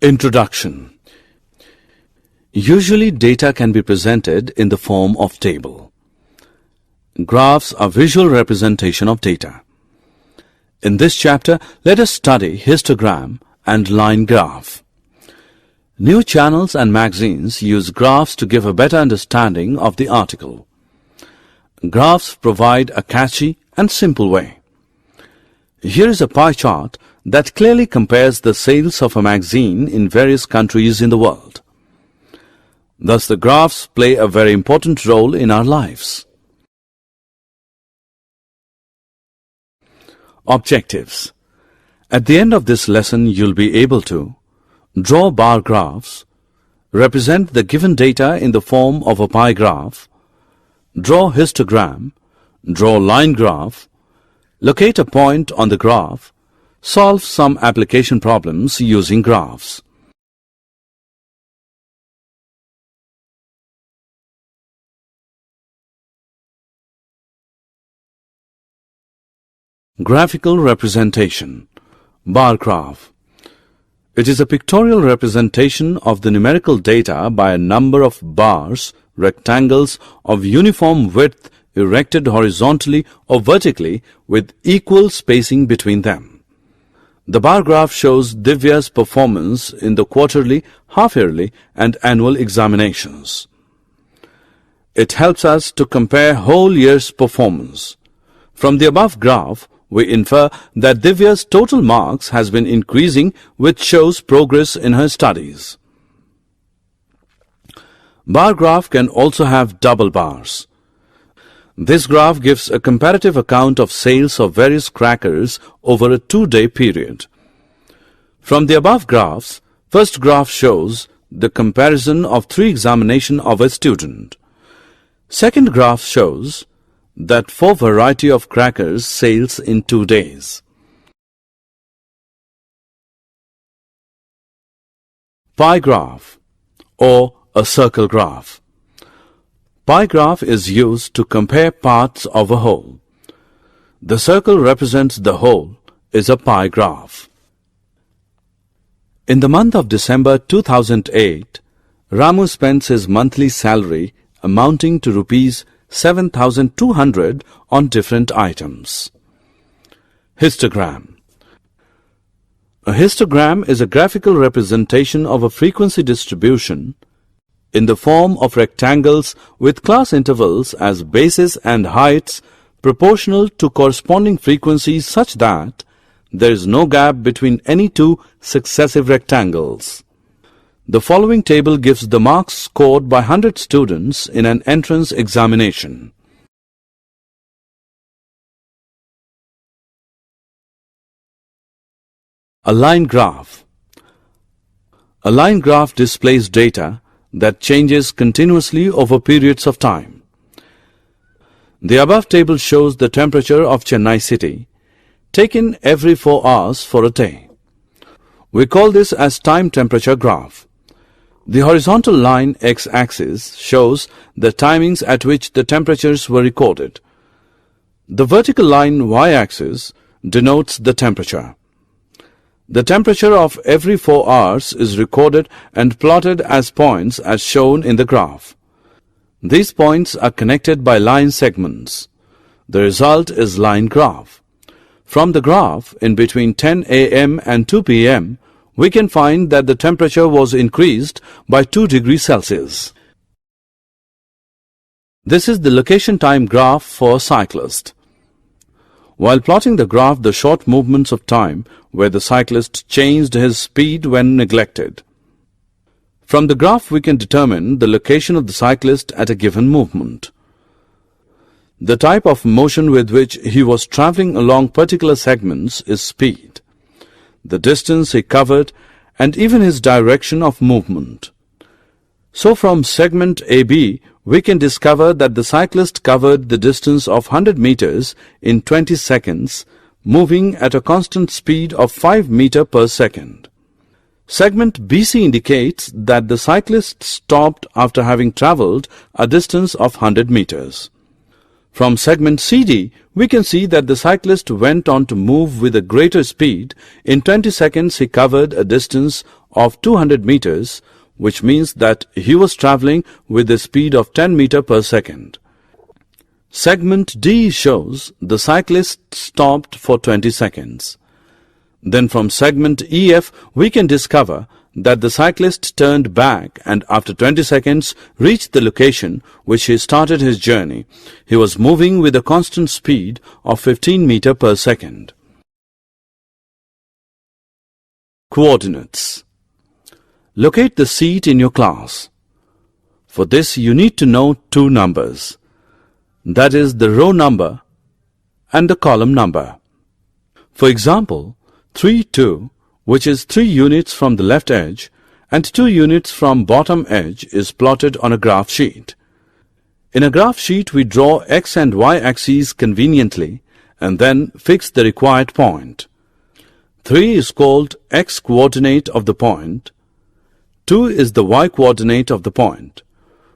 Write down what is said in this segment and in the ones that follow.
Introduction. Usually data can be presented in the form of table. Graphs are visual representation of data. In this chapter, let us study histogram and line graph. New channels and magazines use graphs to give a better understanding of the article. Graphs provide a catchy and simple way. Here is a pie chart that clearly compares the sales of a magazine in various countries in the world. Thus, the graphs play a very important role in our lives. Objectives. At the end of this lesson, you'll be able to draw bar graphs, represent the given data in the form of a pie graph, draw histogram, draw line graph, locate a point on the graph, solve some application problems using graphs. Graphical representation. Bar graph. It is a pictorial representation of the numerical data by a number of bars, rectangles of uniform width erected horizontally or vertically with equal spacing between them. The bar graph shows Divya's performance in the quarterly, half-yearly and annual examinations. It helps us to compare whole year's performance. From the above graph, we infer that Divya's total marks has been increasing, which shows progress in her studies. Bar graph can also have double bars. This graph gives a comparative account of sales of various crackers over a 2-day period. From the above graphs, first graph shows the comparison of 3 examinations of a student. Second graph shows that 4 variety of crackers sales in 2 days. Pie graph or a circle graph. Pie graph is used to compare parts of a whole. The circle represents the whole is a pie graph. In the month of December 2008, Ramu spends his monthly salary amounting to Rs 7,200 on different items. Histogram. A histogram is a graphical representation of a frequency distribution in the form of rectangles with class intervals as bases and heights proportional to corresponding frequencies such that there is no gap between any 2 successive rectangles. The following table gives the marks scored by 100 students in an entrance examination. A line graph. A line graph displays data that changes continuously over periods of time. The above table shows the temperature of Chennai city, taken every 4 hours for a day. We call this as time temperature graph. The horizontal line x-axis shows the timings at which the temperatures were recorded. The vertical line y-axis denotes the temperature. The temperature of every 4 hours is recorded and plotted as points as shown in the graph. These points are connected by line segments. The result is line graph. From the graph, in between 10 a.m. and 2 p.m., we can find that the temperature was increased by 2 degrees Celsius. This is the location time graph for a cyclist. While plotting the graph, the short movements of time where the cyclist changed his speed when neglected. From the graph, we can determine the location of the cyclist at a given movement. The type of motion with which he was traveling along particular segments is speed, the distance he covered, and even his direction of movement. So from segment AB, we can discover that the cyclist covered the distance of 100 meters in 20 seconds, moving at a constant speed of 5 meters per second. Segment BC indicates that the cyclist stopped after having traveled a distance of 100 meters. From segment CD, we can see that the cyclist went on to move with a greater speed. In 20 seconds, he covered a distance of 200 meters, which means that he was traveling with a speed of 10 meters per second. Segment D shows the cyclist stopped for 20 seconds. Then from segment EF, we can discover that the cyclist turned back and after 20 seconds reached the location which he started his journey. He was moving with a constant speed of 15 meters per second. Coordinates. Locate the seat in your class. For this, you need to know two numbers. That is the row number and the column number. For example, 3, 2, which is 3 units from the left edge and 2 units from bottom edge, is plotted on a graph sheet. In a graph sheet, we draw x and y axes conveniently and then fix the required point. 3 is called x coordinate of the point. 2 is the y coordinate of the point.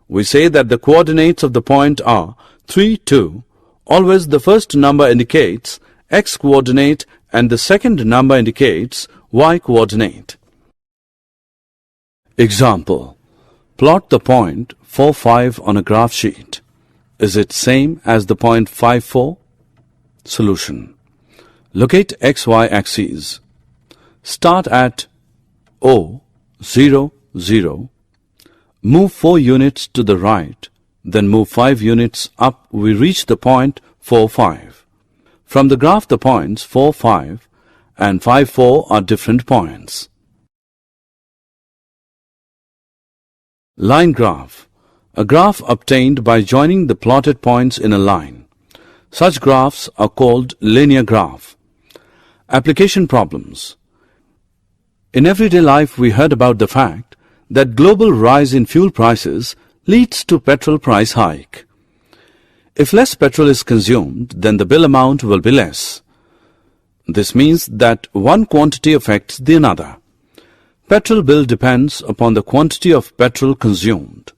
We say that the coordinates of the point are 3, 2. Always the first number indicates x coordinate and the second number indicates y coordinate. Example. Plot the point 4, 5 on a graph sheet. Is it same as the point 5, 4? Solution. Locate xy axes. Start at O, 0, 0. Move 4 units to the right. Then move 5 units up. We reach the point 4, 5. From the graph, the points 4, 5 and 5, 4 are different points. Line graph. A graph obtained by joining the plotted points in a line. Such graphs are called linear graph. Application problems. In everyday life, we heard about the fact that global rise in fuel prices leads to petrol price hike. If less petrol is consumed, then the bill amount will be less. This means that one quantity affects the another. Petrol bill depends upon the quantity of petrol consumed.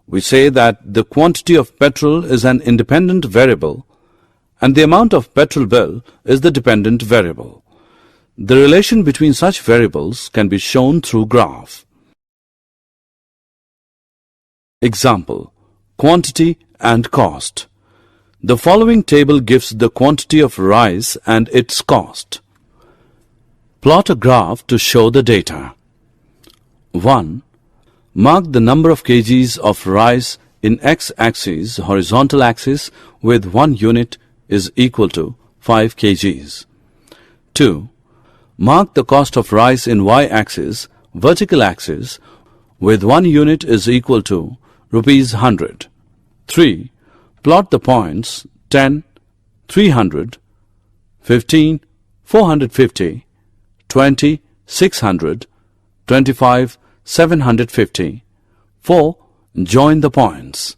We say that the quantity of petrol is an independent variable and the amount of petrol bill is the dependent variable. The relation between such variables can be shown through graph. Example. Quantity and cost. The following table gives the quantity of rice and its cost. Plot a graph to show the data. 1. Mark the number of kgs of rice in x-axis, horizontal axis, with 1 unit is equal to 5 kgs. 2. Mark the cost of rice in y-axis, vertical axis, with 1 unit is equal to rupees 100. 3. Plot the points 10, 300, 15, 450, 20, 600, 25, 750. 4. Join the points.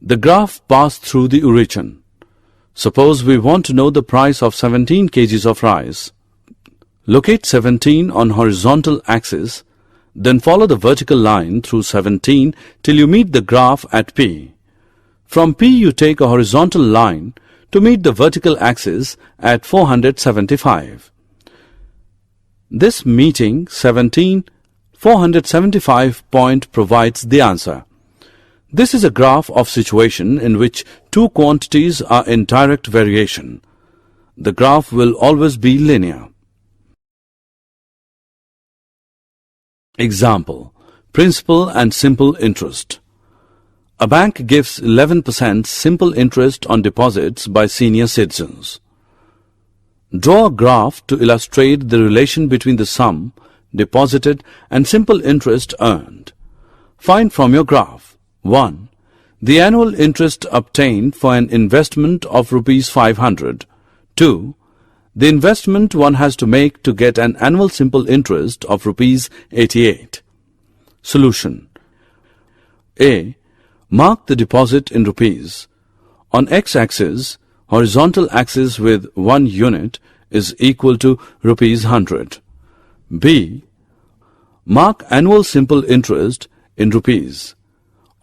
The graph passed through the origin. Suppose we want to know the price of 17 kgs of rice. Locate 17 on horizontal axis, then follow the vertical line through 17 till you meet the graph at P. From P you take a horizontal line to meet the vertical axis at 475. This meeting 17, 475 point provides the answer. This is a graph of situation in which two quantities are in direct variation. The graph will always be linear. Example. Principal and simple interest. A bank gives 11% simple interest on deposits by senior citizens. Draw a graph to illustrate the relation between the sum deposited and simple interest earned. Find from your graph 1. The annual interest obtained for an investment of rupees 500. 2. The investment one has to make to get an annual simple interest of rupees 88. Solution. A. Mark the deposit in rupees. On x-axis, horizontal axis with 1 unit is equal to rupees 100. B. Mark annual simple interest in rupees.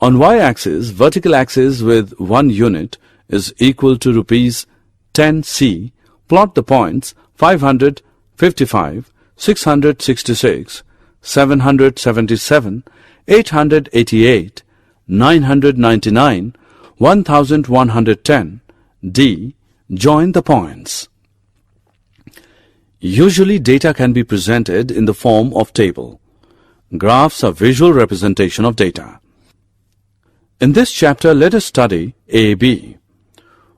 On y-axis, vertical axis with 1 unit is equal to rupees 10C, plot the points 500, 55, 666, 777, 888, 999, 1110. D. Join the points. Usually data can be presented in the form of table. Graphs are visual representation of data. In this chapter, let us study AB.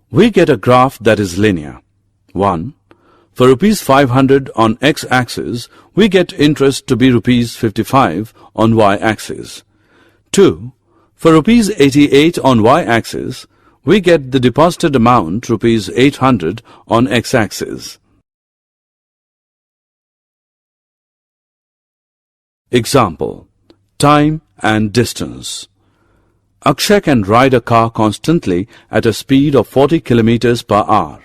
We get a graph that is linear. 1. For rupees 500 on x-axis, we get interest to be rupees 55 on y-axis. 2. For rupees 88 on y-axis, we get the deposited amount rupees 800 on x-axis. Example: time and distance. Akshay can ride a car constantly at a speed of 40 km per hour.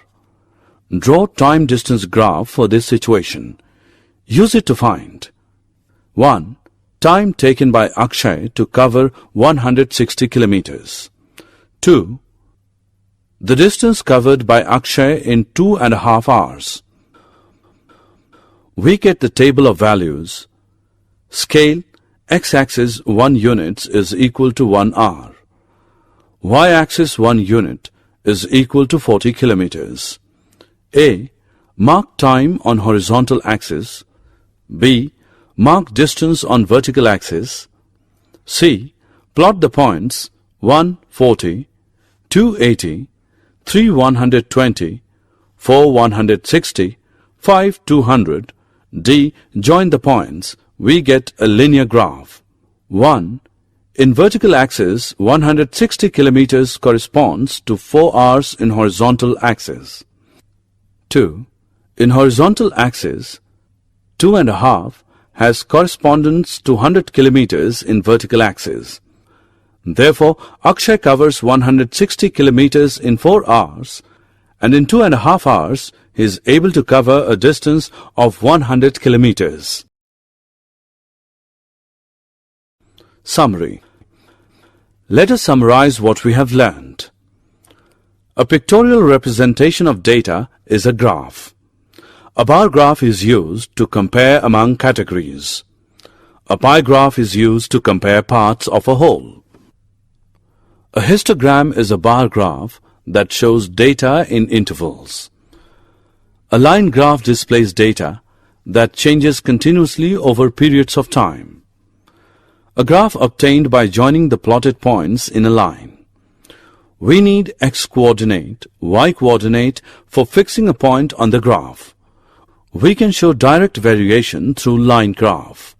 Draw time-distance graph for this situation. Use it to find 1. Time taken by Akshay to cover 160 km. 2. The distance covered by Akshay in 2.5 hours. We get the table of values. Scale: x-axis 1 units is equal to 1 hour. Y-axis 1 unit is equal to 40 kilometers. A. Mark time on horizontal axis. B. Mark distance on vertical axis. C. Plot the points 1, 40, 280, 3, 120, 4, 160, 5, 200. D. Join the points. We get a linear graph. 1. In vertical axis, 160 kilometers corresponds to 4 hours in horizontal axis. 2. In horizontal axis, 2.5 has correspondence to 100 kilometers in vertical axis. Therefore, Akshay covers 160 kilometers in 4 hours, and in 2.5 hours, he is able to cover a distance of 100 kilometers. Summary. Let us summarize what we have learned. A pictorial representation of data is a graph. A bar graph is used to compare among categories. A pie graph is used to compare parts of a whole. A histogram is a bar graph that shows data in intervals. A line graph displays data that changes continuously over periods of time. A graph obtained by joining the plotted points in a line. We need x-coordinate, y-coordinate for fixing a point on the graph. We can show direct variation through line graph.